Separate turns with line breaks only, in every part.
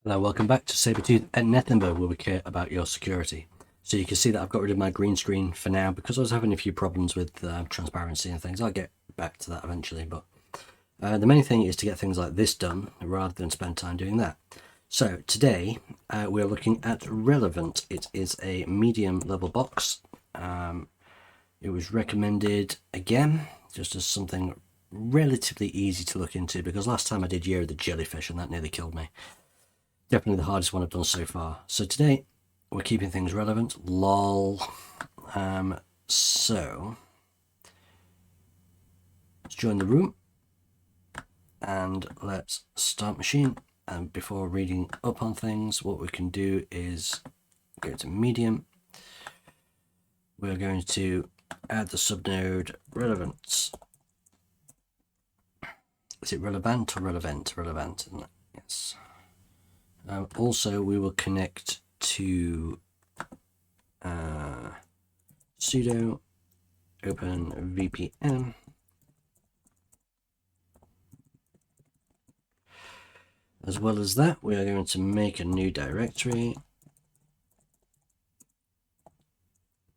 Hello, welcome back to Sabretooth and Nethemba, where we care about your security. So you can see that I've got rid of my green screen for now because I was having a few problems with transparency and things. I'll get back to that eventually, but the main thing is to get things like this done rather than spend time doing that. So today we're looking at Relevant. It is a medium level box. It was recommended again just as something relatively easy to look into because last time I did Year of the Jellyfish and that nearly killed me. Definitely the hardest one I've done so far. So today we're keeping things relevant. Lol. So let's join the room and let's start machine. And before reading up on things, what we can do is go to medium. We're going to add the subnode relevance. Is it relevant or relevant? Relevant, isn't it? Yes. Also, we will connect to sudo open VPN. As well as that, we are going to make a new directory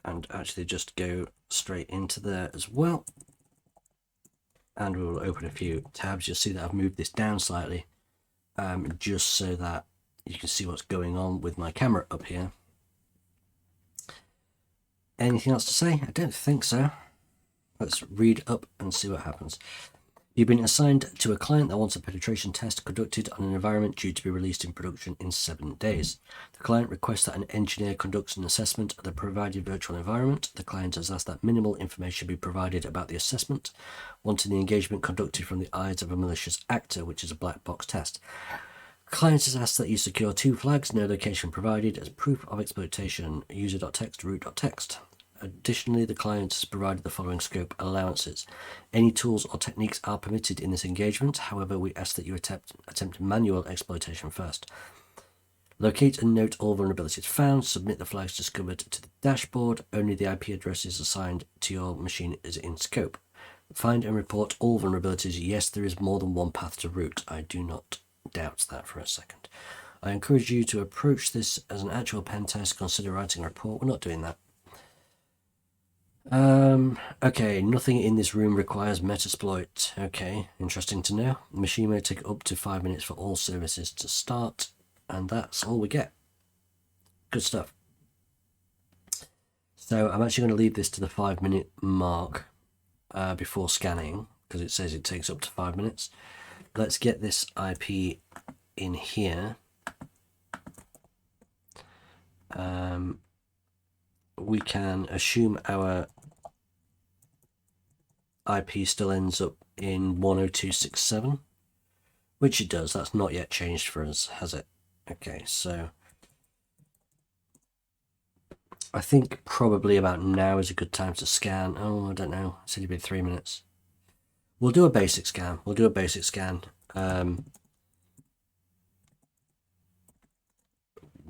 and actually just go straight into there as well. And we will open a few tabs. You'll see that I've moved this down slightly just so that you can see what's going on with my camera up here. Anything else to say? I don't think so. Let's read up and see what happens. You've been assigned to a client that wants a penetration test conducted on an environment due to be released in production in 7 days. The client requests that an engineer conducts an assessment of the provided virtual environment. The client has asked that minimal information be provided about the assessment, wanting the engagement conducted from the eyes of a malicious actor, which is a black box test. The client has asked that you secure 2 flags, no location provided, as proof of exploitation: user.txt, root.txt. Additionally, the client has provided the following scope allowances. Any tools or techniques are permitted in this engagement. However, we ask that you attempt manual exploitation first. Locate and note all vulnerabilities found. Submit the flags discovered to the dashboard. Only the IP addresses assigned to your machine is in scope. Find and report all vulnerabilities. Yes, there is more than one path to root. I do not doubt that for a second. I encourage you to approach this as an actual pen test. Consider writing a report. We're not doing that. Okay, nothing in this room requires Metasploit. Okay, interesting to know. The machine may take up to 5 minutes for all services to start, and that's all we get. Good stuff. So I'm actually going to leave this to the 5-minute mark before scanning, because it says it takes up to 5 minutes. Let's get this IP in here. We can assume our IP still ends up in 102.67, which it does. That's not yet changed for us, has it? Okay, so I think probably about now is a good time to scan. Oh, I don't know. It said it'd be 3 minutes. We'll do a basic scan.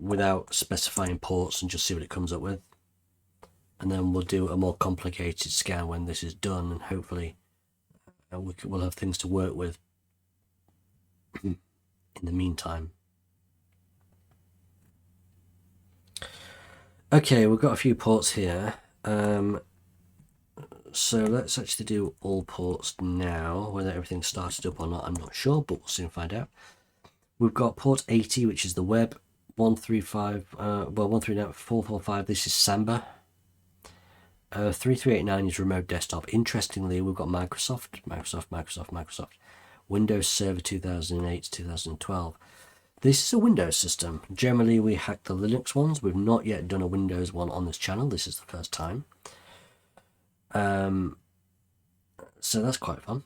Without specifying ports and just see what it comes up with. And then we'll do a more complicated scan when this is done, and hopefully we'll have things to work with in the meantime. Okay, we've got a few ports here. So let's actually do all ports now. Whether everything's started up or not, I'm not sure, but we'll soon find out. We've got port 80, which is the web. 139.445, this is Samba. 3389 is remote desktop. Interestingly, we've got Microsoft. Windows Server 2008 to 2012. This is a Windows system. Generally, we hack the Linux ones. We've not yet done a Windows one on this channel. This is the first time. So that's quite fun.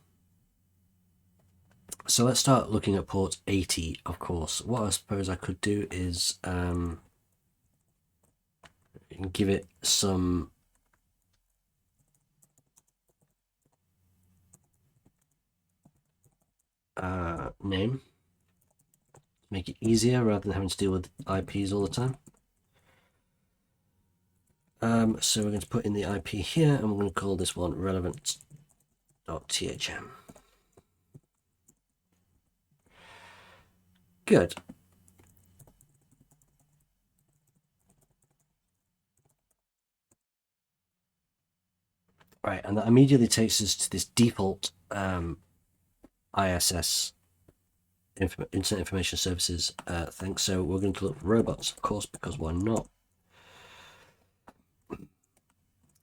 So let's start looking at port 80, of course. What I suppose I could do is give it some name. Make it easier rather than having to deal with IPs all the time. So we're going to put in the IP here, and we're going to call this one relevant.thm. Good. Right, and that immediately takes us to this default ISS, Internet Information Services thing. So we're going to look for robots, of course, because why not?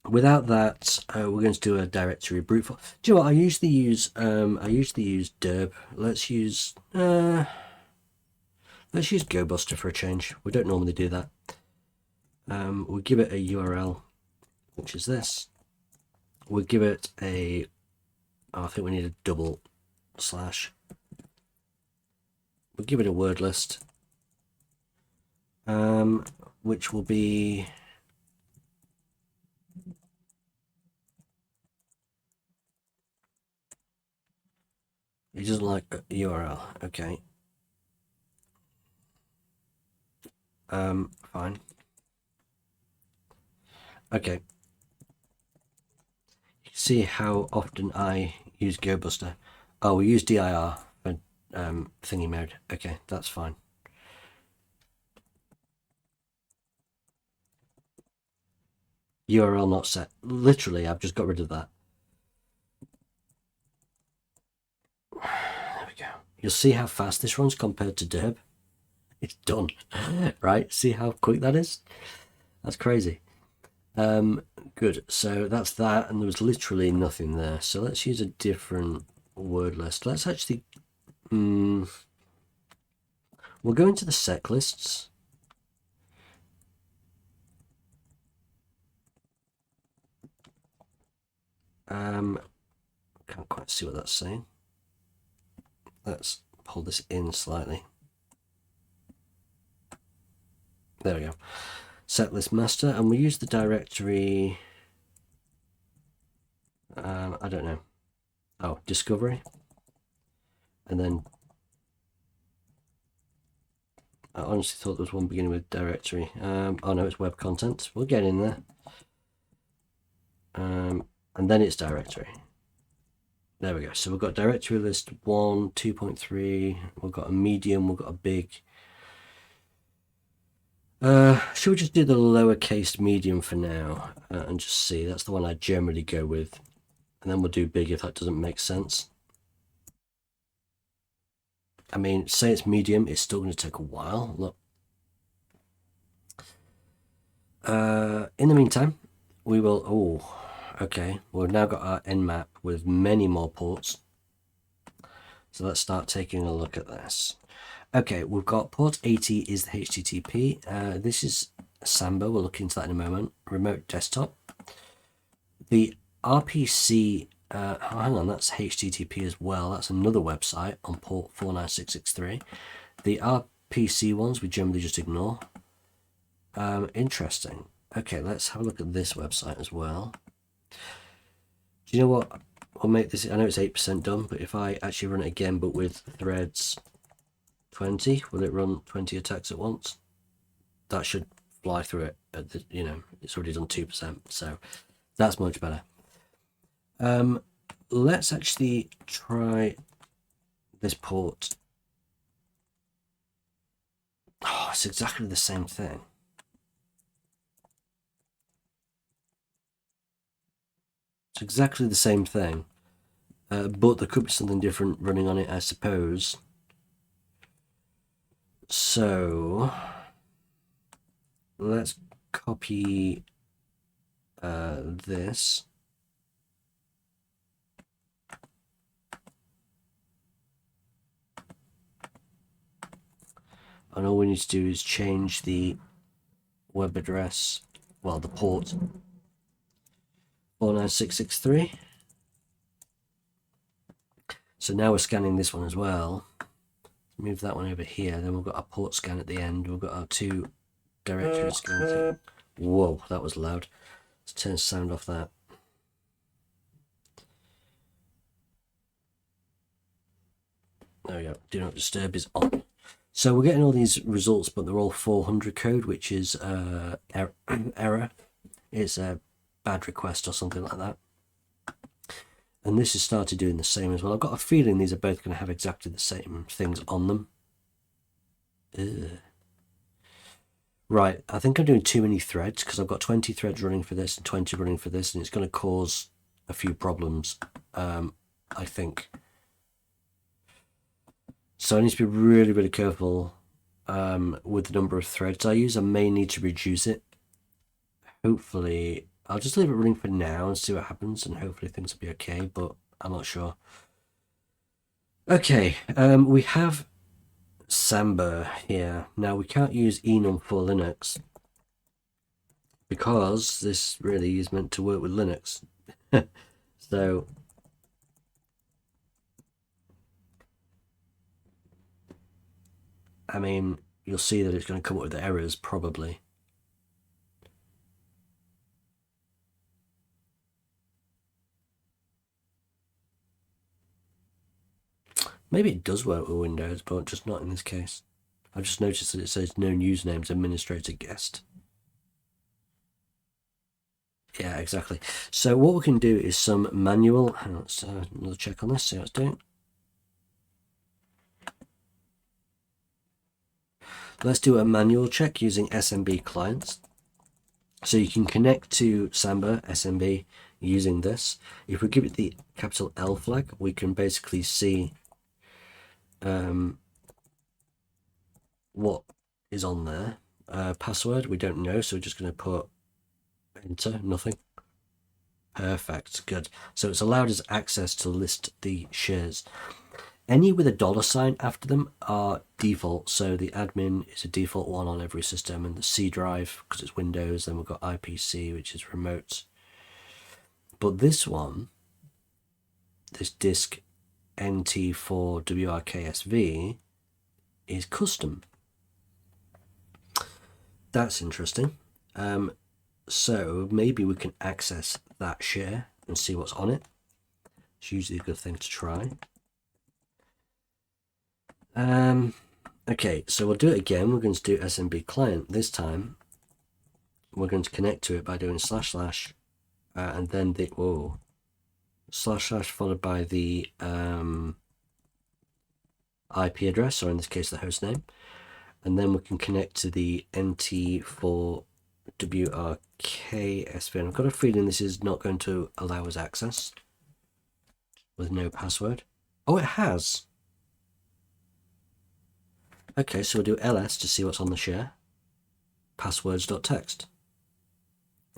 Without that, we're going to do a directory brute force. Do you know what? I usually use derb. Let's use GoBuster for a change. We don't normally do that. We'll give it a URL, which is this. We'll give it a. Oh, I think we need a double slash. We'll give it a word list, which will be. He doesn't like a URL. Okay. Fine. Okay. You can see how often I use GoBuster. Oh, we use dir for thingy mode. Okay, that's fine. URL not set. Literally, I've just got rid of that. There we go. You'll see how fast this runs compared to derb. It's done. Right? See how quick that is? That's crazy. Good. So that's that, and there was literally nothing there. So let's use a different word list. Let's actually we'll go into the sec lists. Can't quite see what that's saying. Let's pull this in slightly. There we go. Set list master, and we use the directory. I don't know. Oh, discovery, and then I honestly thought there was one beginning with directory. Oh no, it's web content. We'll get in there. And then it's directory. There we go. So we've got directory list 1, 2.3. We've got a medium. We've got a big. Should we just do the lowercase medium for now and just see? That's the one I generally go with. And then we'll do big if that doesn't make sense. I mean, say it's medium, it's still going to take a while. Look. In the meantime, we will... Oh, okay. We've now got our nmap with many more ports. So let's start taking a look at this. Okay, we've got port 80 is the HTTP. This is Samba. We'll look into that in a moment. Remote desktop. The RPC, hang on, that's HTTP as well. That's another website on port 49663. The RPC ones we generally just ignore. Interesting. Okay, let's have a look at this website as well. Do you know what? We'll make this, I know it's 8% done, but if I actually run it again, but with threads 20, will it run 20 attacks at once? That should fly through it at the, it's already done 2%, so that's much better. Let's actually try this port. Oh, it's exactly the same thing. It's exactly the same thing, but there could be something different running on it, I suppose. So let's copy this. And all we need to do is change the web address, well, the port 49663. So now we're scanning this one as well. Move that one over here. Then we've got our port scan at the end. We've got our two directory scan. Whoa, that was loud. Let's turn sound off that. There we go. Do not disturb is on. So we're getting all these results, but they're all 400 code, which is error. It's a bad request or something like that. And this has started doing the same as well. I've got a feeling these are both going to have exactly the same things on them. Ugh. Right, I think I'm doing too many threads because I've got 20 threads running for this and 20 running for this, and it's going to cause a few problems, I think. So I need to be really, really careful with the number of threads I use. I may need to reduce it. Hopefully, I'll just leave it running for now and see what happens, and hopefully things will be okay, but I'm not sure. Okay, we have Samba here. Now, we can't use enum for Linux because this really is meant to work with Linux. So, I mean, you'll see that it's going to come up with the errors, probably. Maybe it does work with Windows, but just not in this case. I've just noticed that it says no usernames, administrator guest. Yeah, exactly. So what we can do is some manual. Let's another check on this, see how it's doing. Let's do a manual check using SMB clients. So you can connect to Samba SMB using this. If we give it the capital L flag, we can basically see what is on there. Password, we don't know, so we're just going to put enter, nothing. Perfect, good. So it's allowed us access to list the shares. Any with a $sign after them are default, so the admin is a default one on every system, and the C drive, because it's Windows, then we've got IPC, which is remote. But this one, this disk NT4WRKSV, is custom. That's interesting. So maybe we can access that share and see what's on it. It's usually a good thing to try. Okay, so we'll do it again. We're going to do SMB client. This time, we're going to connect to it by doing // and then the / followed by the IP address, or in this case, the host name. And then we can connect to the NT4WRKSV. And I've got a feeling this is not going to allow us access with no password. Oh, it has. Okay, so we'll do ls to see what's on the share. Passwords.txt.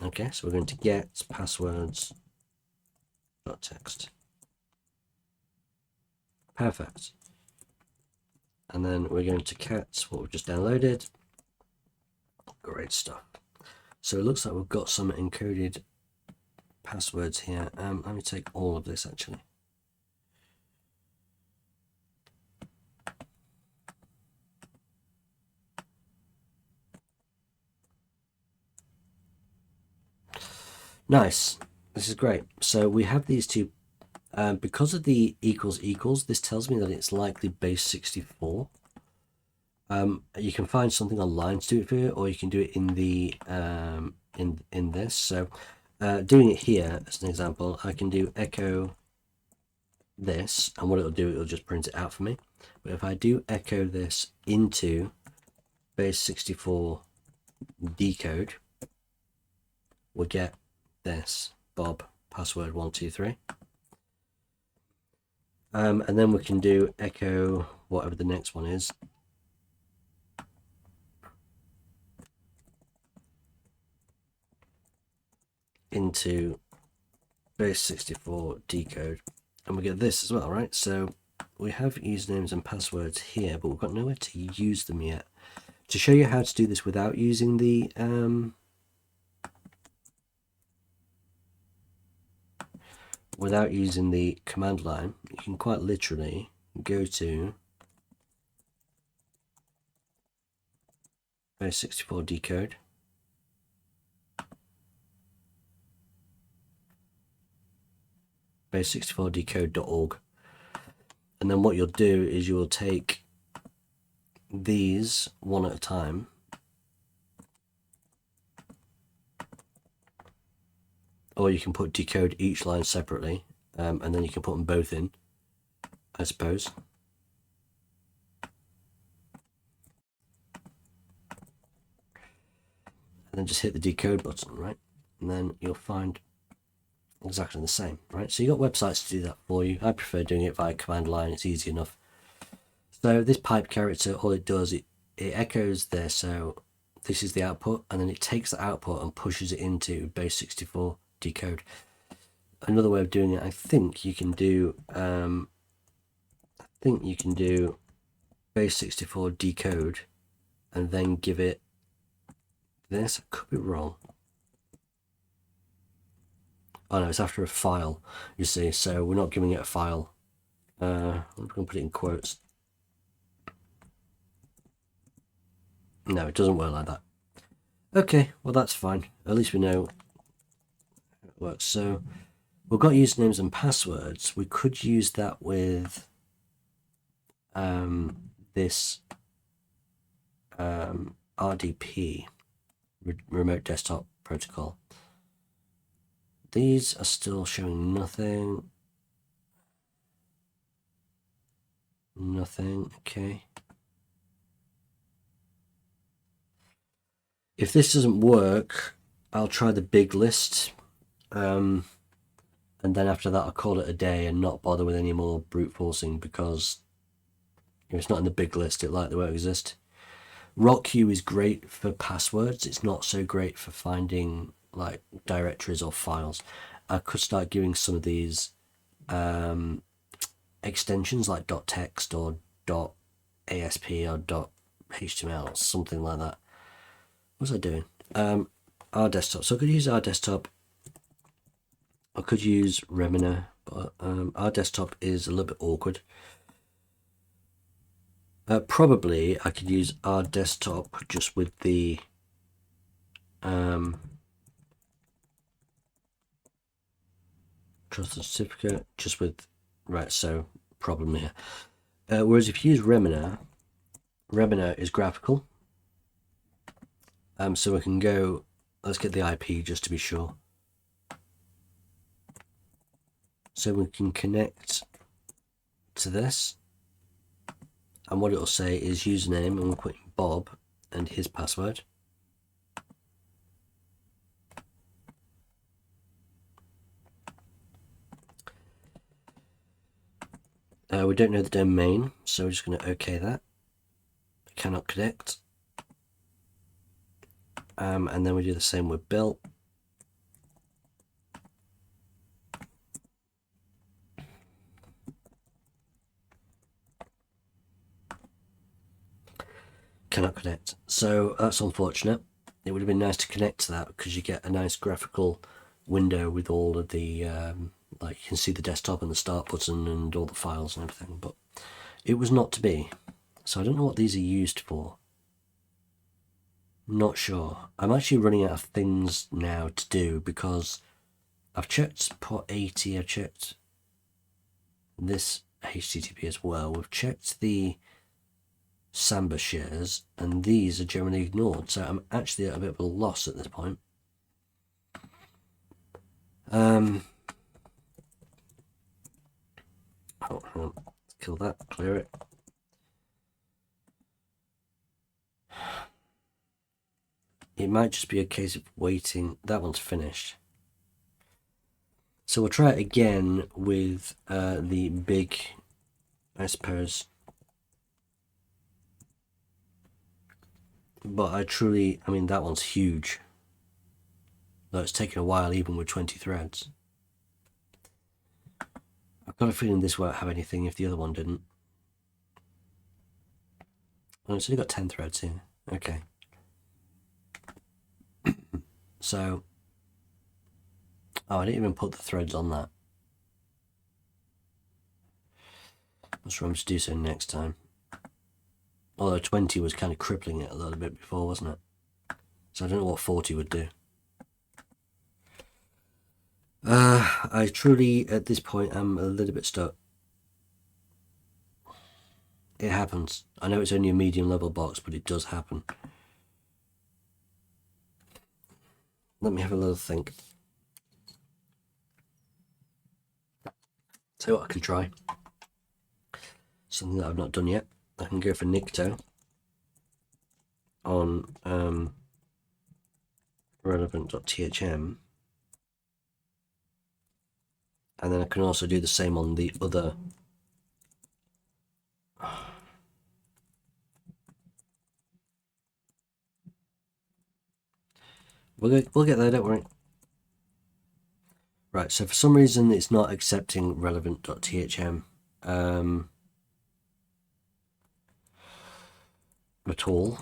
Okay, so we're going to get passwords.txt. Perfect. And then we're going to cat what we've just downloaded. Great stuff. So it looks like we've got some encoded passwords here. Let me take all of this actually. Nice. This is great. So we have these two. Because of the equals, this tells me that it's likely base 64. You can find something online to do it for you, or you can do it in the in this. So doing it here as an example, I can do echo this, and what it'll do, it'll just print it out for me. But if I do echo this into base 64 decode, we'll get this Bob password 123. And then we can do echo whatever the next one is. Into base 64 decode, and we get this as well, right? So we have usernames and passwords here, but we've got nowhere to use them yet. To show you how to do this without using the command line, you can quite literally go to base 64 decode, base 64 decode.org, and then what you'll do is you will take these one at a time, or you can put decode each line separately, and then you can put them both in, I suppose. And then just hit the decode button, right? And then you'll find exactly the same, right? So you got websites to do that for you. I prefer doing it via command line. It's easy enough. So this pipe character, all it does, it echoes there. So this is the output, and then it takes the output and pushes it into base64 decode. Another way of doing it, I think you can do base64 decode and then give it this. I could be wrong. Oh no, it's after a file, you see, so we're not giving it a file. I'm going to put it in quotes. No, it doesn't work like that. Okay, well that's fine. At least we know how it works. So we've got usernames and passwords. We could use that with this RDP, Remote Desktop Protocol. These are still showing nothing. Nothing, okay. If this doesn't work, I'll try the big list. And then after that, I'll call it a day and not bother with any more brute forcing, because if it's not in the big list, it likely won't exist. RockQ is great for passwords. It's not so great for finding like directories or files. I could start giving some of these extensions like .text or .asp or .html or something like that. What was I doing? Our desktop. So I could use our desktop. I could use Remina, but our desktop is a little bit awkward. Probably I could use our desktop just with the trust and certificate, just with, right, so problem here. Whereas if you use Remina is graphical. So we can go, let's get the IP just to be sure. So we can connect to this, and what it'll say is username, and we'll put Bob and his password. We don't know the domain, so we're just going to OK that. Cannot connect. And then we do the same with Bill. Cannot connect. So that's unfortunate. It would have been nice to connect to that, because you get a nice graphical window with all of the like you can see the desktop and the start button and all the files and everything, but it was not to be. So I don't know what these are used for. Not sure. I'm actually running out of things now to do, because I've checked port 80, I've checked this HTTP as well, we've checked the Samba shares, and these are generally ignored, so I'm actually at a bit of a loss at this point. Oh, kill that, clear it. It might just be a case of waiting. That one's finished. So we'll try it again with the big, I suppose. But I mean, that one's huge. Though it's taken a while even with 20 threads. I've got a feeling this won't have anything if the other one didn't. Oh, it's only got 10 threads here. Okay. So, oh, I didn't even put the threads on that. Let's remember to do so next time. Although 20 was kind of crippling it a little bit before, wasn't it? So I don't know what 40 would do. I truly, at this point, am a little bit stuck. It happens. I know it's only a medium level box, but it does happen. Let me have a little think. Tell you what I can try. Something that I've not done yet. I can go for Nikto on relevant.thm. And then I can also do the same on the other. We'll get there, don't worry. Right, so for some reason it's not accepting relevant.thm at all.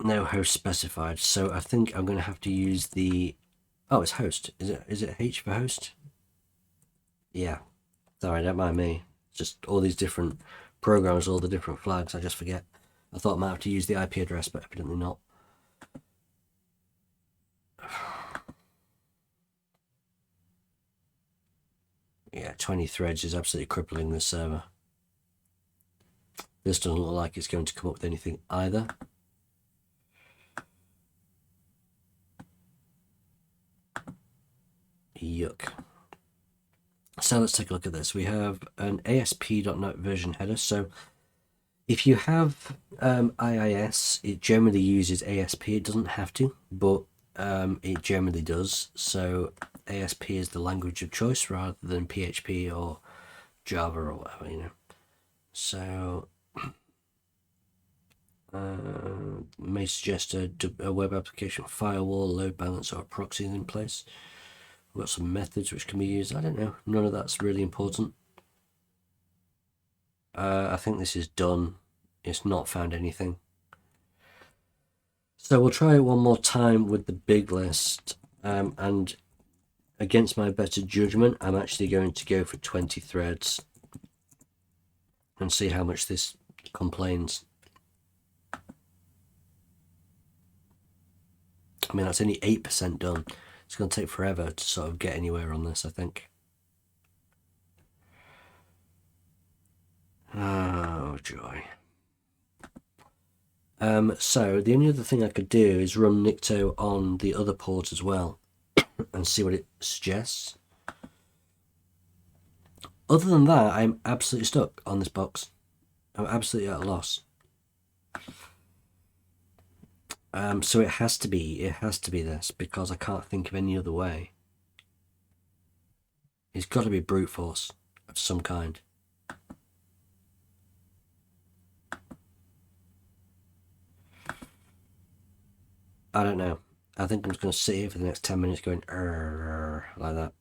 No host specified, so I think I'm going to have to use the... Oh, it's host. Is it H for host? Yeah. Sorry, don't mind me. Just all these different programs, all the different flags, I just forget. I thought I might have to use the IP address, but evidently not. Yeah, 20 threads is absolutely crippling this server. This doesn't look like it's going to come up with anything either. Yuck. So let's take a look at this. We have an ASP.NET version header. So if you have IIS, it generally uses ASP. It doesn't have to, but it generally does. So ASP is the language of choice rather than PHP or Java or whatever, you know. So may suggest a web application firewall, load balancer, or proxy in place. We've got some methods which can be used. I don't know. None of that's really important. I think this is done. It's not found anything. So we'll try it one more time with the big list. And against my better judgment, I'm actually going to go for 20 threads and see how much this complains. I mean, that's only 8% done. It's going to take forever to sort of get anywhere on this, I think. Oh, joy. So the only other thing I could do is run Nikto on the other port as well and see what it suggests. Other than that, I'm absolutely stuck on this box. I'm absolutely at a loss. So it has to be this, because I can't think of any other way. It's got to be brute force of some kind. I don't know. I think I'm just going to sit here for the next 10 minutes going like that.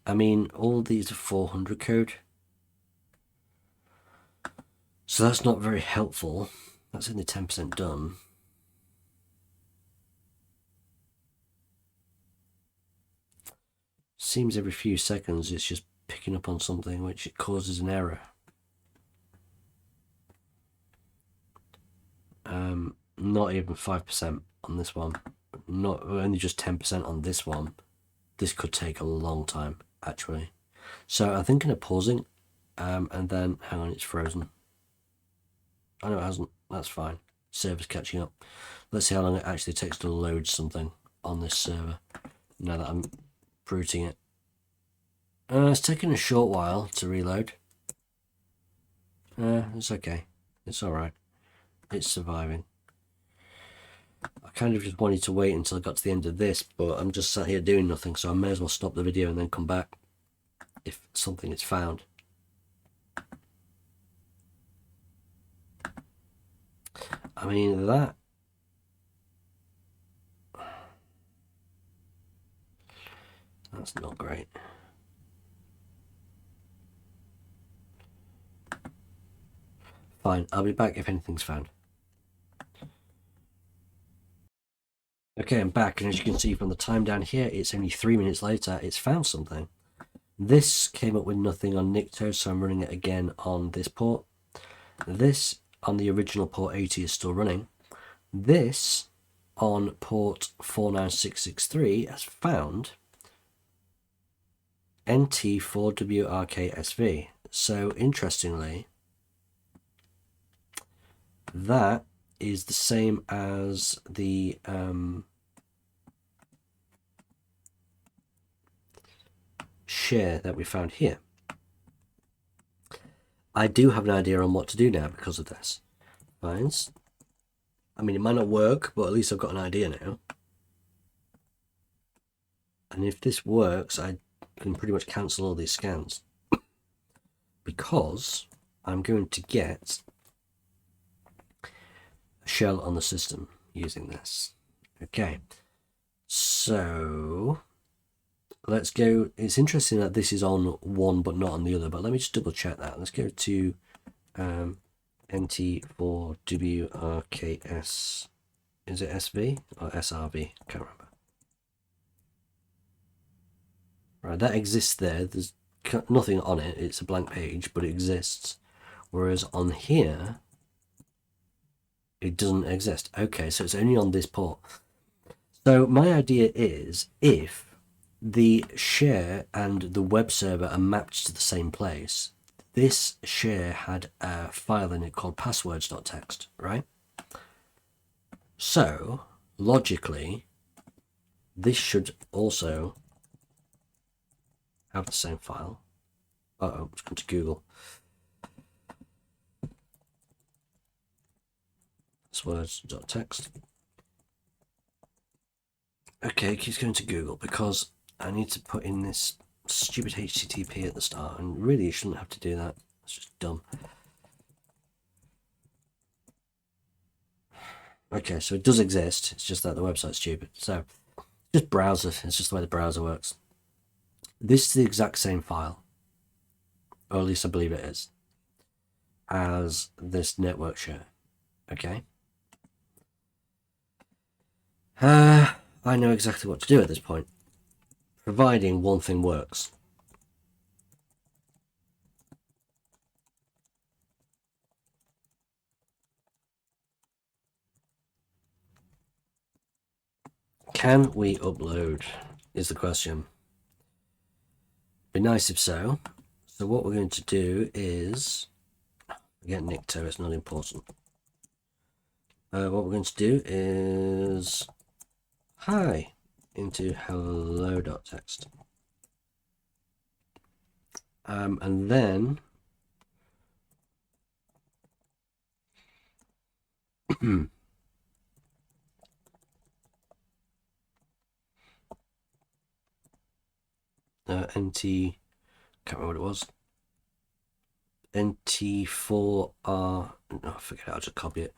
I mean, all these are 400 code. So that's not very helpful. That's only 10% done. Seems every few seconds it's just picking up on something which it causes an error. Not even 5% on this one. Not only just 10% on this one. This could take a long time, actually. So I'm thinking of pausing, and then, hang on, it's frozen. Oh no, it hasn't. That's fine. Server's catching up. Let's see how long it actually takes to load something on this server, now that I'm bruting it. It's taking a short while to reload. It's okay. It's alright. It's surviving. I kind of just wanted to wait until I got to the end of this, but I'm just sat here doing nothing, so I may as well stop the video and then come back if something is found. I mean, that's not great. Fine, I'll be back if anything's found. Okay, I'm back, and as you can see from the time down here, it's only 3 minutes later. It's found something. This came up with nothing on Nikto, so I'm running it again on this port. This on the original port 80 is still running. This on port 49663 has found NT4WRKSV. So interestingly, that is the same as the share that we found here. I do have an idea on what to do now because of this. Fines. I mean, it might not work, but at least I've got an idea now. And if this works, I can pretty much cancel all these scans because I'm going to get a shell on the system using this. Okay, so let's go. It's interesting that this is on one but not on the other, but let me just double check that. Let's go to NT4WRKS. Is it SV or SRV? Can't remember. Right, that exists there. There's nothing on it. It's a blank page, but it exists. Whereas on here, it doesn't exist. Okay, so it's only on this port. So my idea is if the share and the web server are matched to the same place, this share had a file in it called passwords.txt, right? So logically, this should also have the same file. Uh-oh, it's going to Google. Passwords.txt. Okay, it keeps going to Google because I need to put in this stupid HTTP at the start, and really you shouldn't have to do that. It's just dumb. Okay, so it does exist. It's just that the website's stupid. So just browser. It's just the way the browser works. This is the exact same file, or at least I believe it is, as this network share. Okay. I know exactly what to do at this point, providing one thing works. Can we upload is the question. Be nice if so. So what we're going to do is, again, Nicto, it's not important. What we're going to do is hi into hello.txt. And then NT, can't remember what it was. NT4R, no, forget it, I'll just copy it.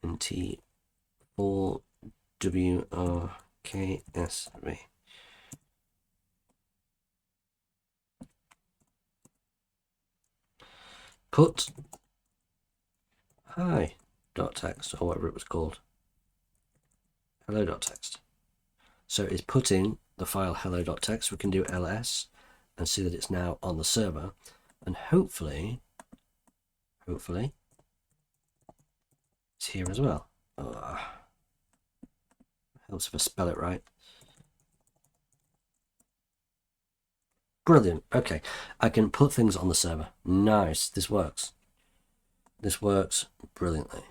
NT4WRKSV. Put hi.txt, or whatever it was called. Hello.txt. So it's putting the file hello.txt. We can do ls and see that it's now on the server, and hopefully it's here as well. Helps if I spell it right. Brilliant. Okay, I can put things on the server. Nice. This works. This works brilliantly.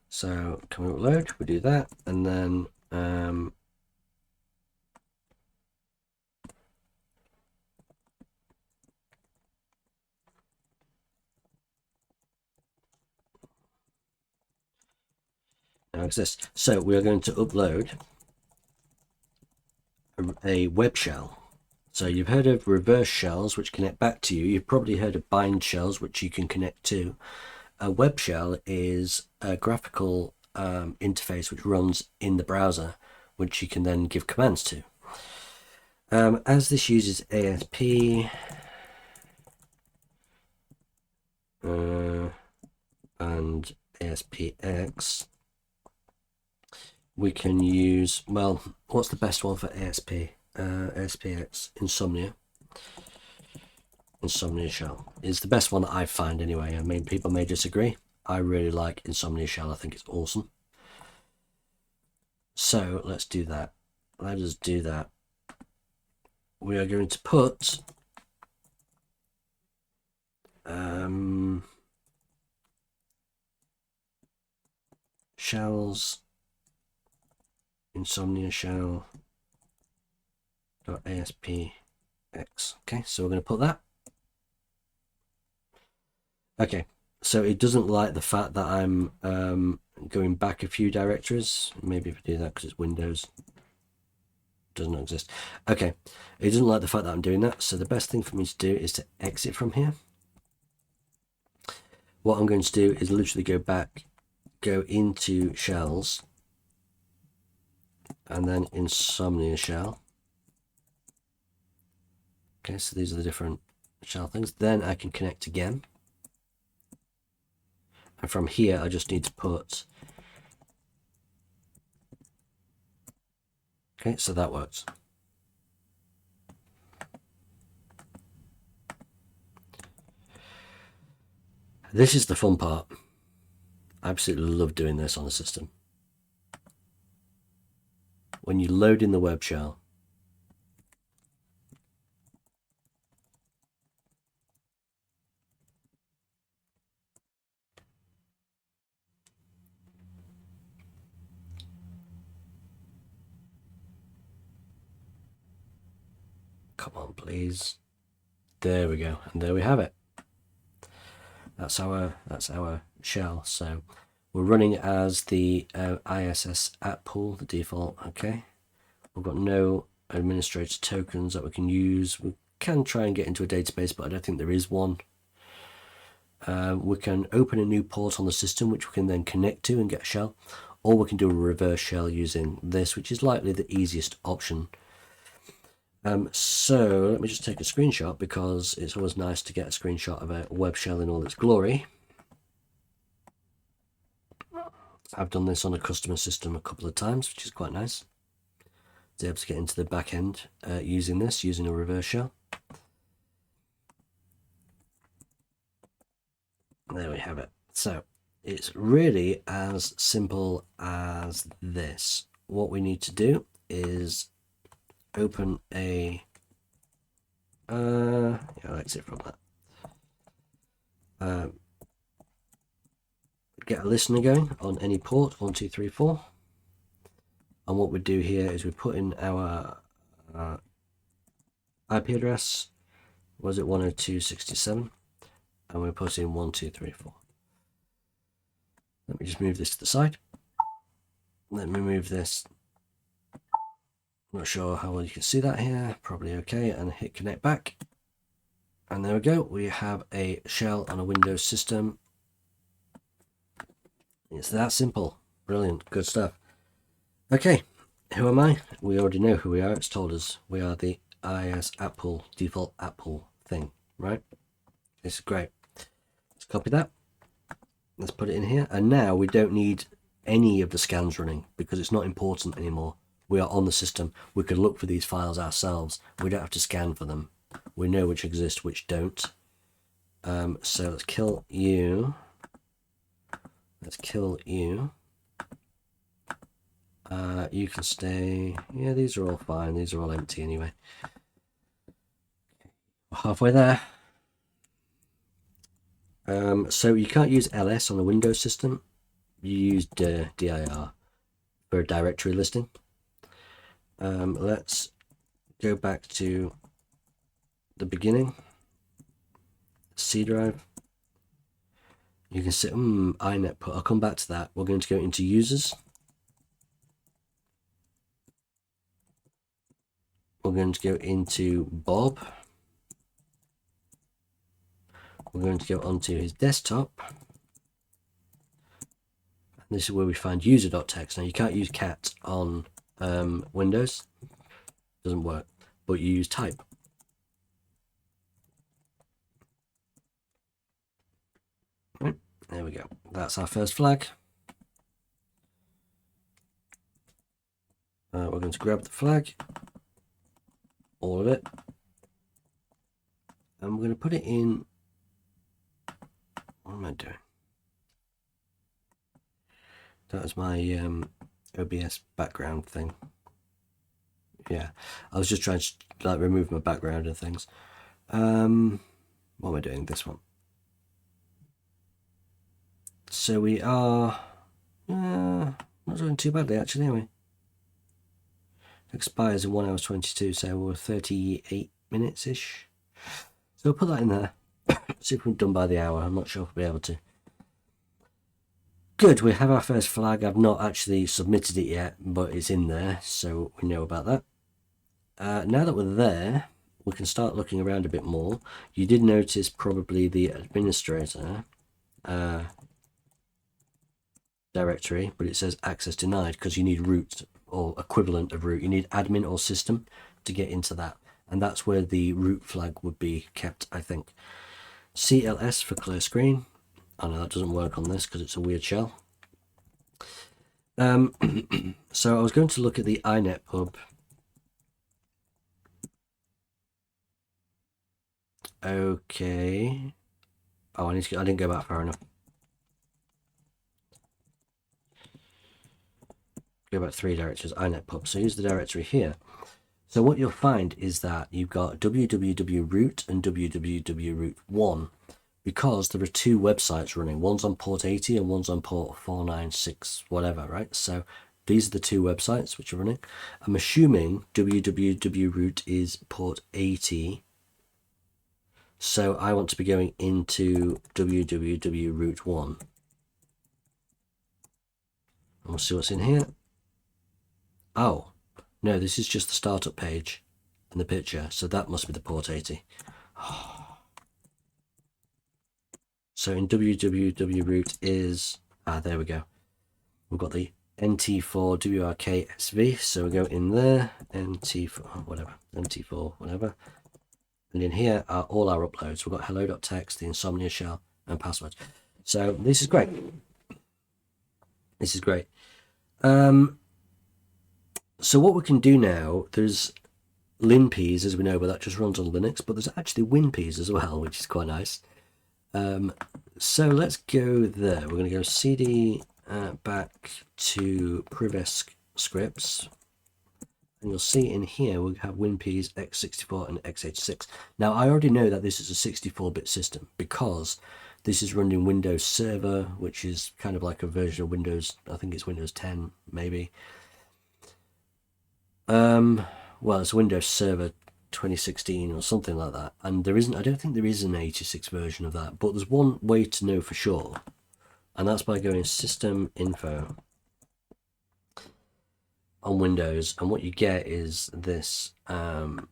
So can we upload? We do that, and then now exists. So we are going to upload a web shell. So you've heard of reverse shells, which connect back to you. You've probably heard of bind shells, which you can connect to. A web shell is a graphical interface which runs in the browser, which you can then give commands to. As this uses ASP and ASPX, we can use, well, what's the best one for ASP? ASPX, Insomnia Shell is the best one that I find anyway. I mean, people may disagree. I really like Insomnia Shell. I think it's awesome. So let's do that. Let us do that. We are going to put shells, Insomnia Shell .aspx. Okay, so we're going to put that. Okay, so it doesn't like the fact that I'm going back a few directories. Maybe if I do that because it's Windows, does not exist. Okay, it doesn't like the fact that I'm doing that, so the best thing for me to do is to exit from here. What I'm going to do is literally go back, go into shells, and then Insomnia shell. Okay, so these are the different shell things. Then I can connect again. And from here, I just need to put... Okay, so that works. This is the fun part. I absolutely love doing this on the system. When you load in the web shell, come on, please. There we go, and there we have it. That's our shell. So we're running as the ISS app pool, the default. Okay, we've got no administrator tokens that we can use. We can try and get into a database, but I don't think there is one. We can open a new port on the system, which we can then connect to and get a shell, or we can do a reverse shell using this, which is likely the easiest option. So let me just take a screenshot, because it's always nice to get a screenshot of a web shell in all its glory. I've done this on a customer system a couple of times, which is quite nice. To be able to get into the back end using a reverse shell. There we have it. So it's really as simple as this. What we need to do is open a exit from that. Get a listener going on any port 1, 2, 3, 4. And what we do here is we put in our IP address. Was it 102.67? And we put in 1, 2, 3, 4. Let me just move this to the side. Let me move this. Not sure how well you can see that here. Probably okay. And hit connect back. And there we go. We have a shell on a Windows system. It's that simple. Brilliant. Good stuff. Okay. Who am I? We already know who we are. It's told us we are the IS app pool, default app pool thing, right? This is great. Let's copy that. Let's put it in here. And now we don't need any of the scans running because it's not important anymore. We are on the system. We can look for these files ourselves. We don't have to scan for them. We know which exist, which don't. So let's kill you. Let's kill you. You can stay. Yeah, these are all fine. These are all empty anyway. Halfway there. So you can't use ls on a Windows system. You use dir for a directory listing. Let's go back to the beginning. C drive. You can see inet put. I'll come back to that. We're going to go into users. We're going to go into Bob. We're going to go onto his desktop. And this is where we find user.txt. Now you can't use cat on Windows. Doesn't work. But you use type. Right, there we go. That's our first flag. We're going to grab the flag. All of it. And we're going to put it in. What am I doing? That was my OBS background thing. Yeah, I was just trying to like remove my background and things. What am I doing? This one. So we are not doing too badly actually, are we? Expires in 1 hour 22, so we're 38 minutes ish. So we'll put that in there. See if we're done by the hour. I'm not sure if we'll be able to. Good, we have our first flag. I've not actually submitted it yet, but it's in there, so we know about that. Now that we're there, we can start looking around a bit more. You did notice probably the administrator directory, but it says access denied because you need root or equivalent of root. You need admin or system to get into that, and that's where the root flag would be kept, I think. CLS for clear screen. Oh no, that doesn't work on this because it's a weird shell. So I was going to look at the inet pub. Okay. Oh, I didn't go back far enough. Go back 3 directories, inet pub. So use the directory here. So what you'll find is that you've got www root and www root 1 because there are 2 websites running. One's on port 80 and one's on port 496 whatever, right? So these are the 2 websites which are running. I'm assuming www root is port 80. So I want to be going into www root 1. And we'll see what's in here. Oh, no, this is just the startup page in the picture. So that must be the port 80. So in www root is, there we go. We've got the NT4 WRKSV. So we go in there, NT4, whatever, NT4, whatever. And in here are all our uploads. We've got hello.txt, the Insomnia shell, and passwords. So this is great. This is great. So what we can do now, there's linpeas, as we know, but that just runs on Linux, but there's actually winpeas as well, which is quite nice. So let's go there. We're going to go cd back to privesk scripts. And you'll see in here we have WinPs x64 and x86. Now I already know that this is a 64-bit system because this is running Windows Server, which is kind of like a version of Windows. I think it's Windows 10 maybe. Well, it's Windows Server 2016 or something like that. And there isn't. I don't think there is an 86 version of that. But there's one way to know for sure, and that's by going system info on Windows, and what you get is this. Oh,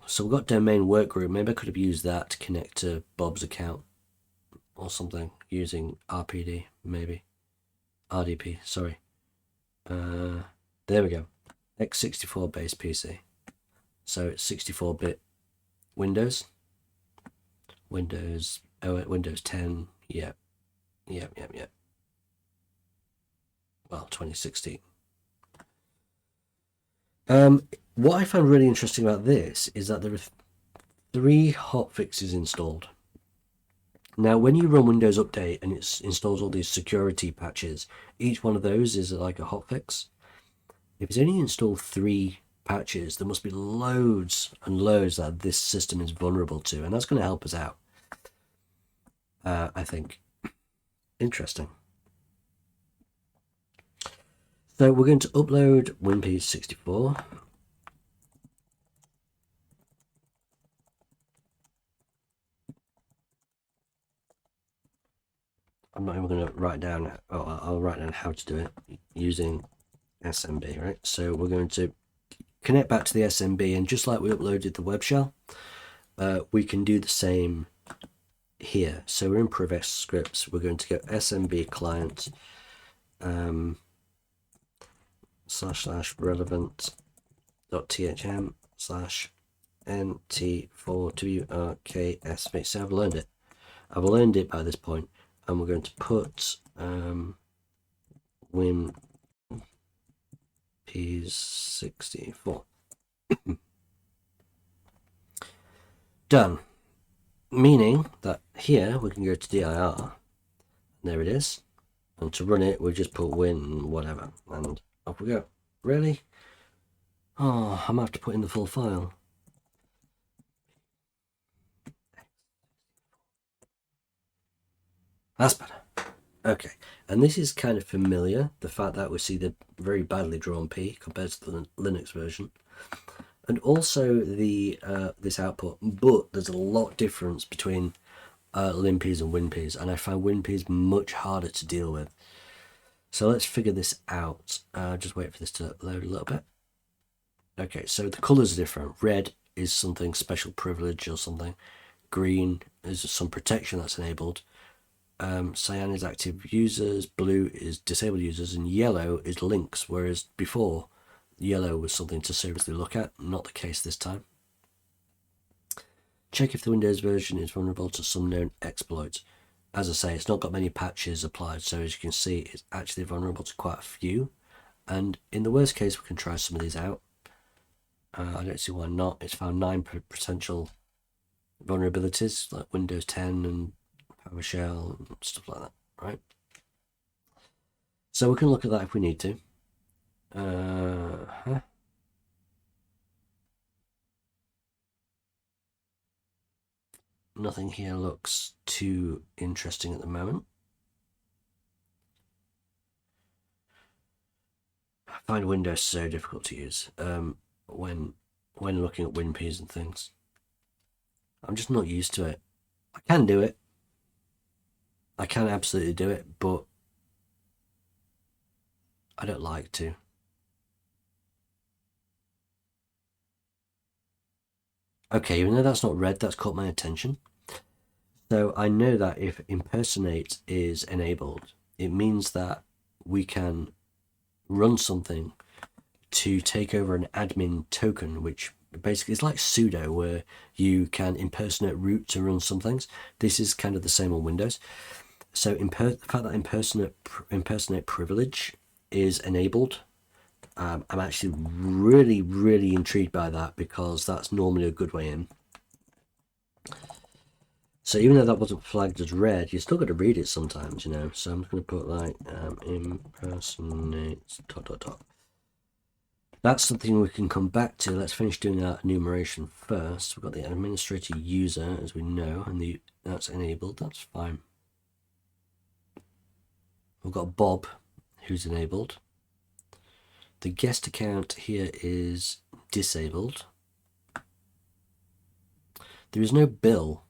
so we've got domain workgroup. Maybe I could have used that to connect to Bob's account or something using RPD, maybe RDP. Sorry. There we go. x64 base PC. So it's 64-bit Windows. Windows 10. Yep. Well, 2016. What I found really interesting about this is that there are 3 hotfixes installed. Now, when you run Windows Update and it installs all these security patches, each one of those is like a hotfix. If it's only installed 3 patches, there must be loads and loads that this system is vulnerable to, and that's going to help us out, I think. Interesting. So we're going to upload WinPs64. I'm not even going to write down, I'll write down how to do it using SMB, right? So we're going to connect back to the SMB, and just like we uploaded the web shell, we can do the same here. So we're in privesk scripts. We're going to go SMB client / relevant.thm / nt4wrksv. So I've learned it by this point, and we're going to put WinPs64. Done. Meaning that here we can go to dir, and there it is, and to run it we just put win whatever, and off we go. Really? Oh, I'm gonna have to put in the full file. That's better. Okay, and this is kind of familiar, the fact that we see the very badly drawn P compared to the Linux version, and also the this output, but there's a lot difference between
LinPs and WinPs, and I find WinPs much harder to deal with. So let's figure this out. Just wait for this to load a little bit. Okay, so the colors are different. Red is something special privilege or something. Green is some protection that's enabled. Cyan is active users, blue is disabled users, and yellow is links, whereas before yellow was something to seriously look at. Not the case this time. Check if the Windows version is vulnerable to some known exploits. As I say, it's not got many patches applied, so as you can see, it's actually vulnerable to quite a few. And in the worst case, we can try some of these out. I don't see why not. It's found 9 potential vulnerabilities, like Windows 10 and PowerShell and stuff like that, right? So we can look at that if we need to. Nothing here looks too interesting at the moment. I find Windows so difficult to use when looking at WinPs and things. I'm just not used to it. I can do it. I can absolutely do it, but I don't like to. Okay, even though that's not red, that's caught my attention. So I know that if impersonate is enabled, it means that we can run something to take over an admin token, which basically is like sudo, where you can impersonate root to run some things. This is kind of the same on Windows. So the fact that impersonate privilege is enabled, I'm actually really intrigued by that, because that's normally a good way in. So even though that wasn't flagged as red, you're still got to read it sometimes, you know. So I'm just going to put like impersonate ... That's something we can come back to. Let's finish doing our enumeration first. We've got the administrator user, as we know, and that's enabled. That's fine. We've got Bob, who's enabled. The guest account here is disabled. There is no Bill.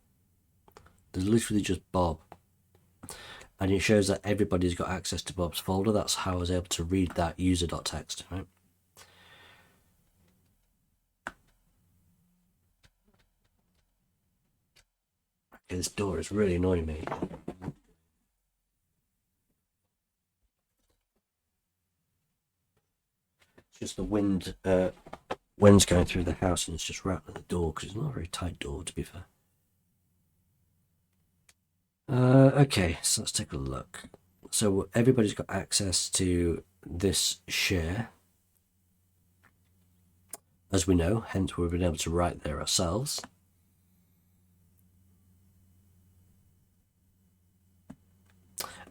There's literally just Bob. And it shows that everybody's got access to Bob's folder. That's how I was able to read that user.txt, right? Okay, this door is really annoying me. It's just the wind's going through the house, and it's just rattling the door, because it's not a very tight door, to be fair. Okay, so let's take a look. So everybody's got access to this share, as we know, hence we've been able to write there ourselves.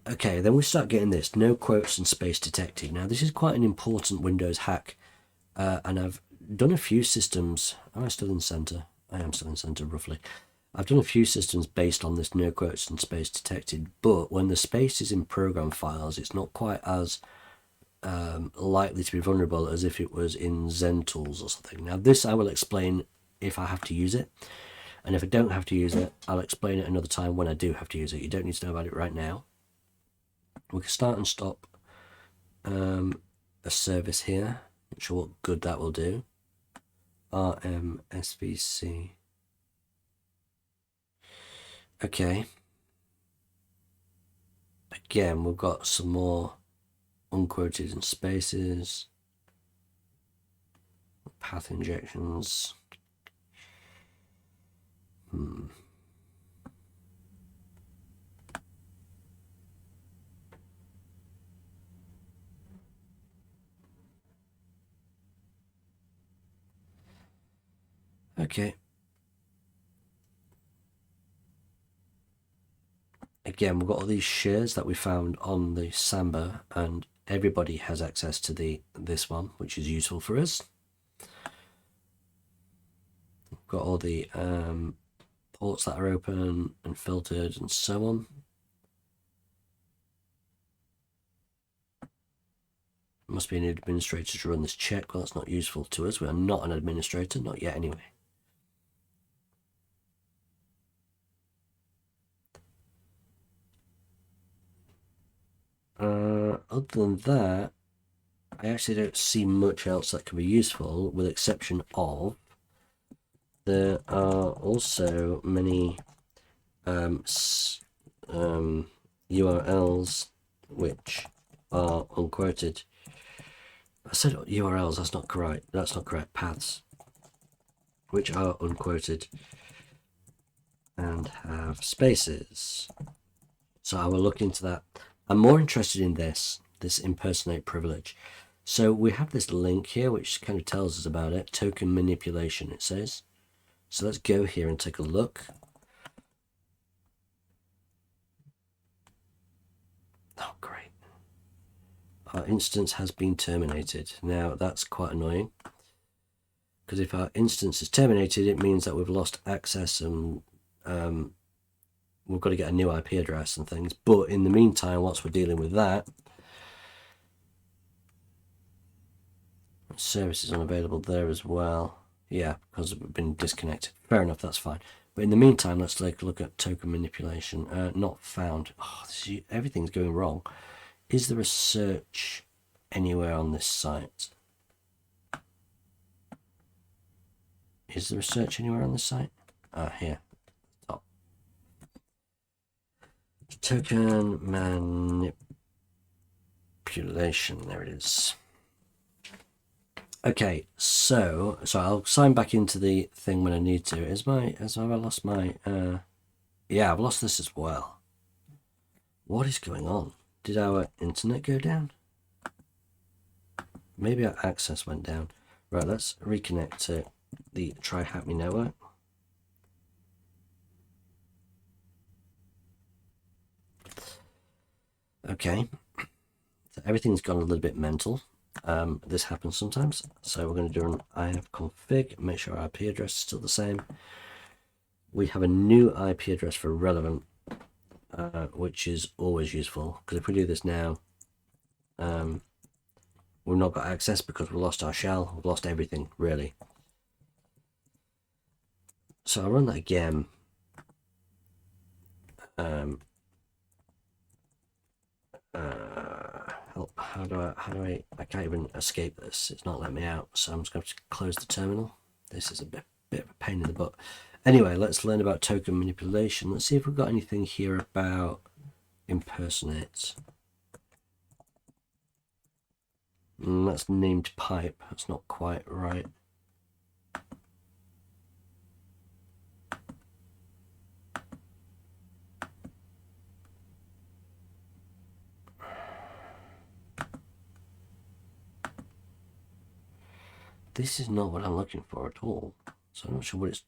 Okay, then we start getting this, no quotes and space detected. Now this is quite an important Windows hack, and I've done a few systems. Am I still in center? I am still in center, roughly. I've done a few systems based on this no quotes and space detected, but when the space is in program files, it's not quite as likely to be vulnerable as if it was in XenTools or something. Now this I will explain if I have to use it, and if I don't have to use it, I'll explain it another time when I do have to use it. You don't need to know about it right now. We can start and stop a service here. Not sure what good that will do. RMSVC. Okay. Again, we've got some more unquoted and spaces. Path injections. Okay. Again, we've got all these shares that we found on the Samba, and everybody has access to this one, which is useful for us. We've got all the ports that are open and filtered and so on. Must be an administrator to run this check. Well, that's not useful to us. We are not an administrator, not yet anyway. Other than that, I actually don't see much else that can be useful, with exception of there are also many URLs which are unquoted. I said URLs, that's not correct. That's not correct. Paths, which are unquoted and have spaces. So I will look into that. I'm more interested in this impersonate privilege. So we have this link here which kind of tells us about it. Token manipulation, it says. So let's go here and take a look. Oh, great. Our instance has been terminated. Now that's quite annoying, because if our instance is terminated, it means that we've lost access and we've got to get a new IP address and things. But in the meantime, whilst we're dealing with that, service is unavailable there as well. Yeah, because we've been disconnected. Fair enough, that's fine. But in the meantime, let's take a look at token manipulation. Not found. Oh, everything's going wrong. Is there a search anywhere on this site? Is there a search anywhere on this site? Here. Top. Token manipulation. There it is. Okay, so I'll sign back into the thing when I need to. Have I lost my yeah, I've lost this as well. What is going on? Did our internet go down? Maybe our access went down. Right, let's reconnect to the Try Hack Me network. Okay, so everything's gone a little bit mental. This happens sometimes, so we're going to do an ifconfig, make sure our IP address is still the same. We have a new IP address for relevant, which is always useful, because if we do this now, we've not got access because we lost our shell, we've lost everything really. So I'll run that again. Help, how do I can't even escape this. It's not letting me out, so I'm just going to close the terminal. This is a bit of a pain in the butt. Anyway, let's learn about token manipulation. Let's see if we've got anything here about impersonate. That's named pipe. That's not quite right. This is not what I'm looking for at all. So I'm not sure what it's...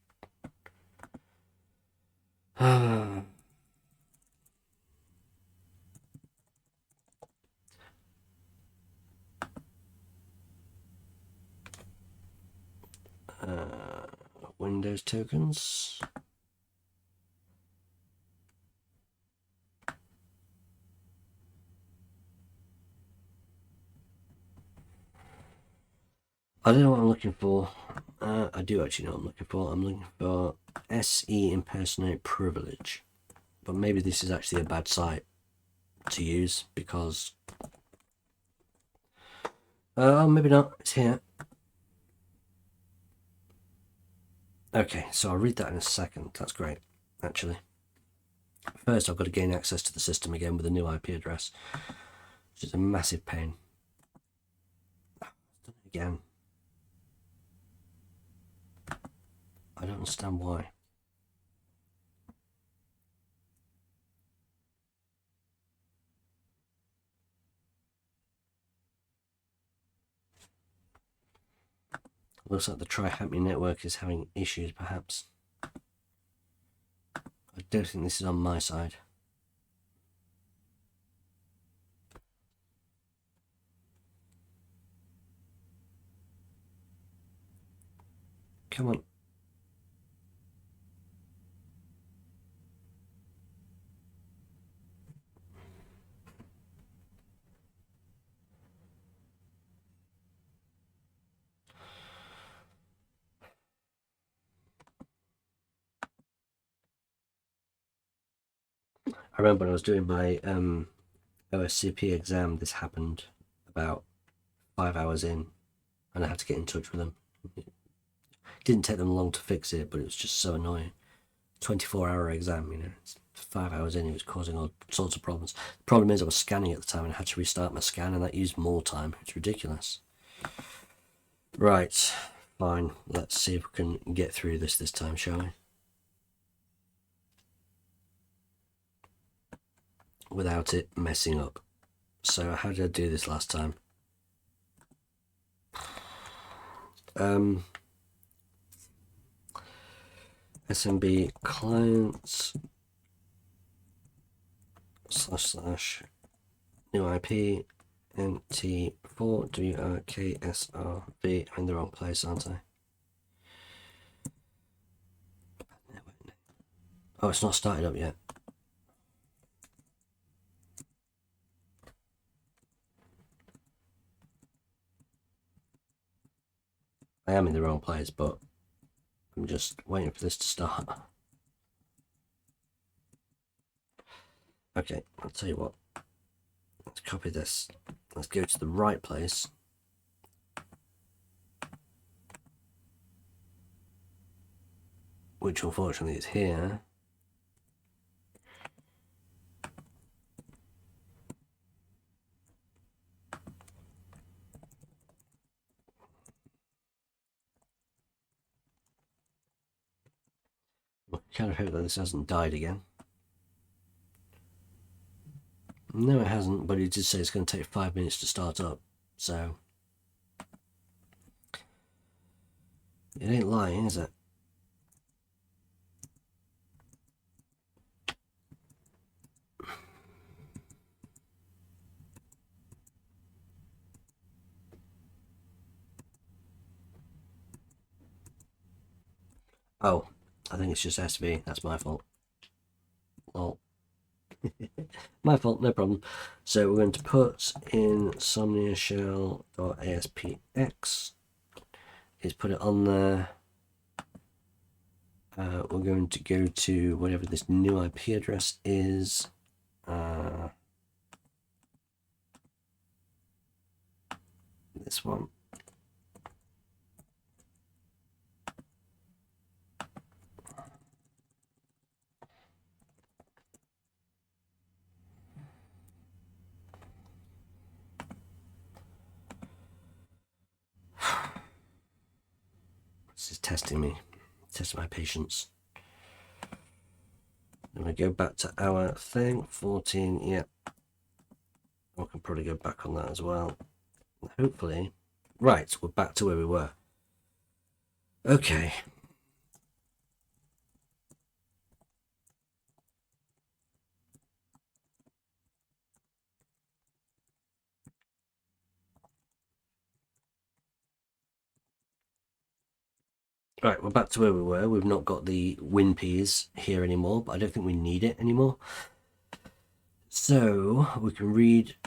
Windows tokens. I don't know what I'm looking for. I do actually know what I'm looking for. I'm looking for SE impersonate privilege. But maybe this is actually a bad site to use because... maybe not. It's here. Okay, so I'll read that in a second. That's great, actually. First, I've got to gain access to the system again with a new IP address, which is a massive pain. I've done it again. I don't understand why. Looks like the Try Hack Me network is having issues, perhaps. I don't think this is on my side. Come on. I remember when I was doing my OSCP exam, this happened about 5 hours in, and I had to get in touch with them. It didn't take them long to fix it, but it was just so annoying. 24-hour exam, you know, it's 5 hours in, it was causing all sorts of problems. The problem is I was scanning at the time and I had to restart my scan, and that used more time. It's ridiculous. Right, fine. Let's see if we can get through this time, shall we? Without it messing up. So how did I do this last time? SMB clients / new IP NT4 WRKSRV. I'm in the wrong place, aren't I? Oh, it's not started up yet. I am in the wrong place, but I'm just waiting for this to start. Okay, I'll tell you what. Let's copy this. Let's go to the right place. Which unfortunately is here. I kind of hope that this hasn't died again. No, it hasn't, but it did say it's going to take 5 minutes to start up, so it ain't lying, is it? Oh, I think it's just SV. That's my fault. Well, my fault, no problem. So we're going to put insomnia shell.aspx. Is put it on there. We're going to go to whatever this new IP address is. This one. This is testing me, testing my patience. I'm going to go back to our thing, 14, yeah. I can probably go back on that as well. Hopefully. Right, we're back to where we were. Okay. Right, we're back to where we were. We've not got the WinPs here anymore, but I don't think we need it anymore. So we can read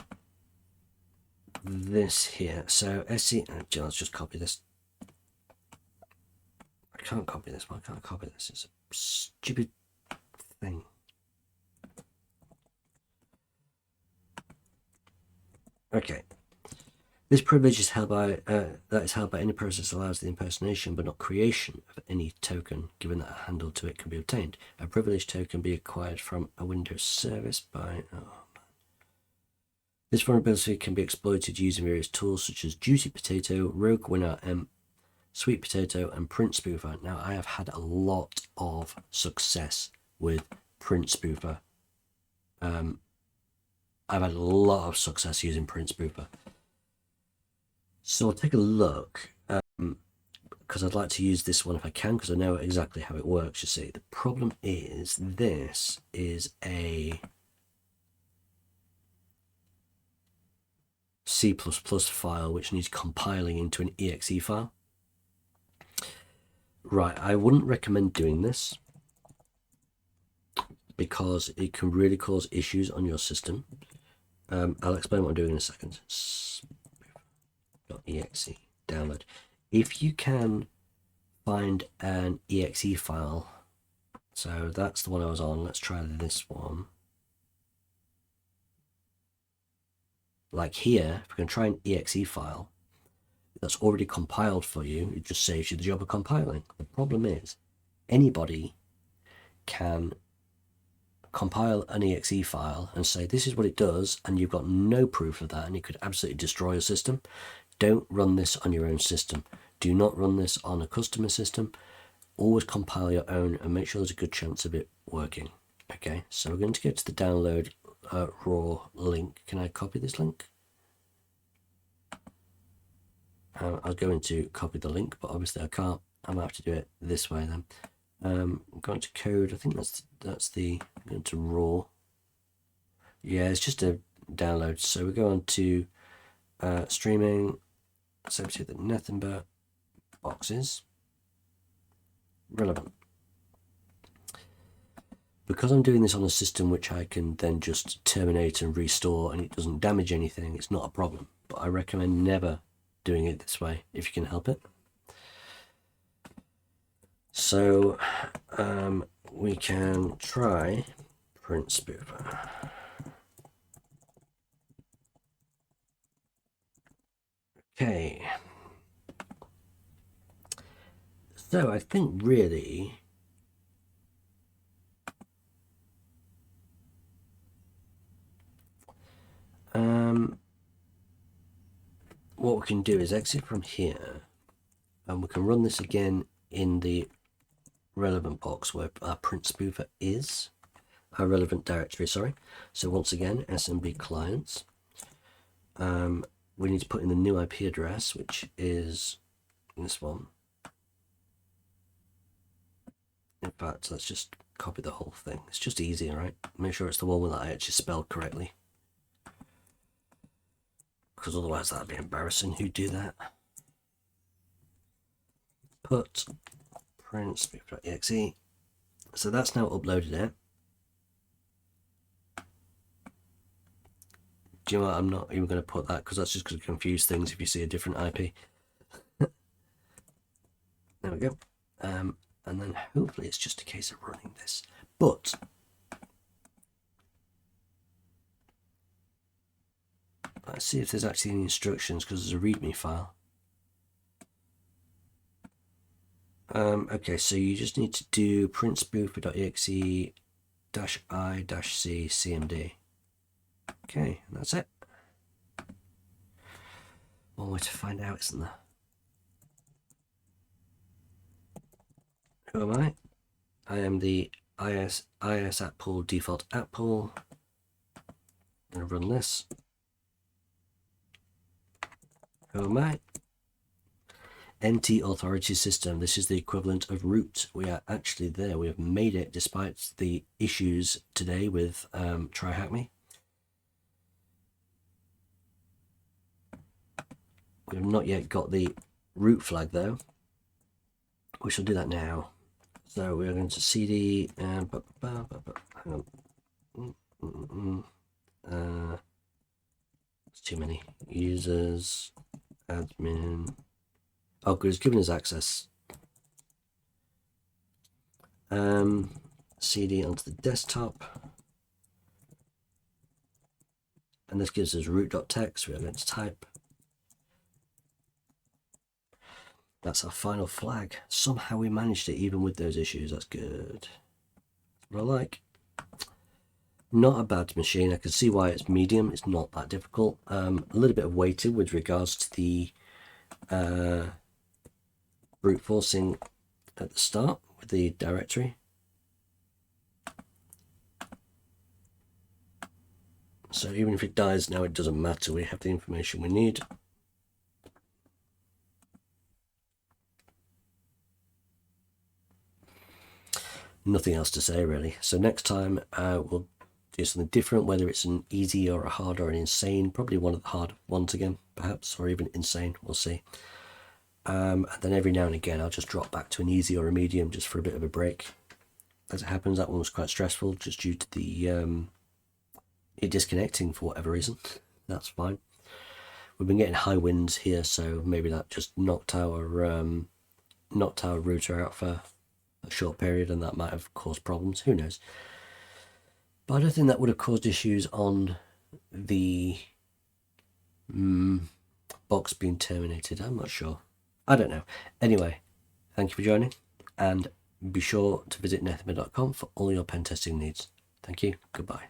this here. So SC, let's just copy this. I can't copy this. Why can't I copy this? It's a stupid thing. Okay. This privilege is held by any process that allows the impersonation but not creation of any token, given that a handle to it can be obtained. A privileged token can be acquired from a Windows service by. This vulnerability can be exploited using various tools such as Juicy Potato, Rogue WinRM, Sweet Potato, and Print Spoofer. Now, I have had a lot of success with Print Spoofer. I've had a lot of success using Print Spoofer. So I'll take a look, because I'd like to use this one if I can, because I know exactly how it works, you see. The problem is this is a C++ file which needs compiling into an exe file. Right, I wouldn't recommend doing this because it can really cause issues on your system. I'll explain what I'm doing in a second. .exe download. If you can find an exe file, so that's the one I was on. Let's try this one. Like here, if we can try an exe file that's already compiled for you, it just saves you the job of compiling. The problem is anybody can compile an exe file and say this is what it does, and you've got no proof of that, and it could absolutely destroy your system. Don't run this on your own system. Do not run this on a customer system. Always compile your own and make sure there's a good chance of it working. Okay, so we're going to go to the download raw link. Can I copy this link? I was going to copy the link, but obviously I can't. I'm going to have to do it this way then. I'm going to code. I think that's the going to raw. Yeah, it's just a download. So we go on to streaming. Sabretooth and Nethemba boxes. Relevant. Because I'm doing this on a system which I can then just terminate and restore and it doesn't damage anything, it's not a problem. But I recommend never doing it this way if you can help it. So we can try print spoofer. Okay. So I think really what we can do is exit from here and we can run this again in the relevant box where our print spoofer is, our relevant directory, sorry. So once again, SMB clients. We need to put in the new IP address, which is this one. In fact, let's just copy the whole thing. It's just easier, right? Make sure it's the one that I actually spelled correctly. Because otherwise that'd be embarrassing. Who'd do that? Put print spoofer.exe. So that's now uploaded it. Do you know what? I'm not even going to put that because that's just going to confuse things if you see a different IP. There we go. And then hopefully it's just a case of running this. But let's see if there's actually any instructions because there's a README file. Okay, so you just need to do print spoofer.exe -i-c cmd. Okay, and that's it. One way to find out, isn't there? Who am I? I am the IS app pool default app pool. I'm going to run this. Who am I? NT authority system. This is the equivalent of root. We are actually there. We have made it despite the issues today with Try Hack Me. We have not yet got the root flag though. We shall do that now. So we are going to cd and hang on. It's too many users. Admin. Oh, good, it's given us access. CD onto the desktop. And this gives us root.txt. We are going to type. That's our final flag. Somehow we managed it even with those issues. That's good. That's what I like. Not a bad machine. I can see why it's medium. It's not that difficult. A little bit of weighted with regards to the brute forcing at the start with the directory. So even if it dies now, it doesn't matter. We have the information we need. Nothing else to say really. So next time we'll do something different, whether it's an easy or a hard or an insane, probably one of the hard ones again perhaps, or even insane, we'll see. And then every now and again I'll just drop back to an easy or a medium just for a bit of a break. As it happens, that one was quite stressful just due to the it disconnecting for whatever reason. That's fine. We've been getting high winds here, so maybe that just knocked our router out for a short period, and that might have caused problems. Who knows? But I don't think that would have caused issues on the Box being terminated. I'm not sure. I don't know. Anyway, thank you for joining, and be sure to visit nethemba.com for all your pen testing needs. Thank you. Goodbye.